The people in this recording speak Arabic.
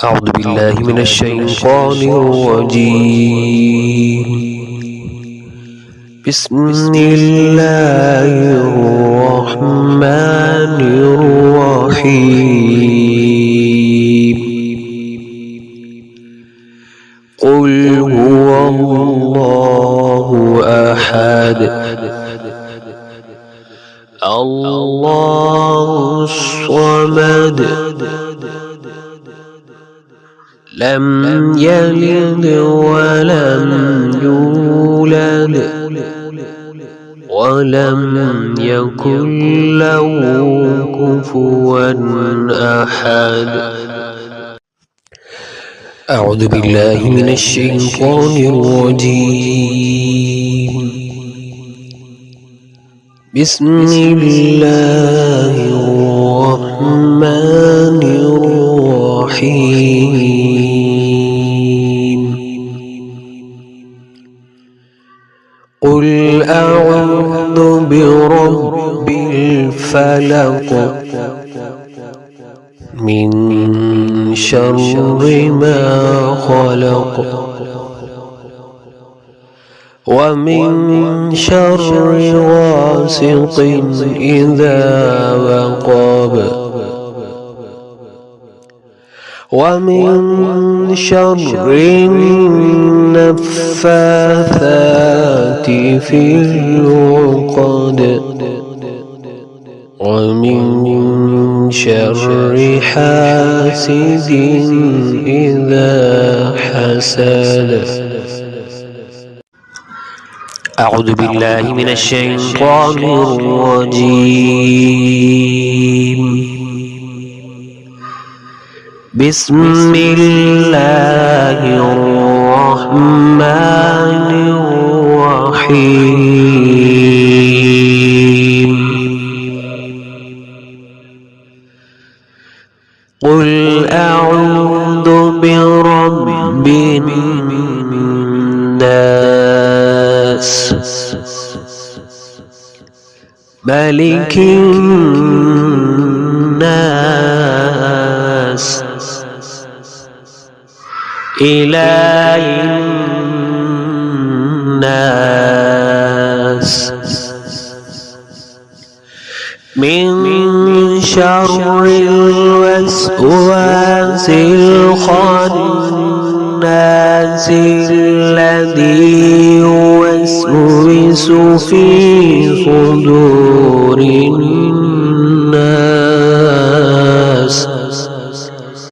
أعوذ بالله من الشيطان الرجيم. بسم الله الرحمن الرحيم. قل هو الله أحد الله الصمد لم يلد ولم يولد ولم يكن له كفوا أحد. أعوذ بالله من الشيطان الرجيم. بسم الله الرحمن الرحيم. قل أعوذ برب الفلق من شر ما خلق ومن شر غاسق إذا وقب ومن شر النفاثات في العقد ومن شر حاسد إذا حسد. أعوذ بالله من الشيطان الرجيم. بسم الله الرحمن الرحيم. قل أعوذ برب الناس ملك الناس إله الناس من شر الوسواس الخناس الذي يوسوس في صدور الناس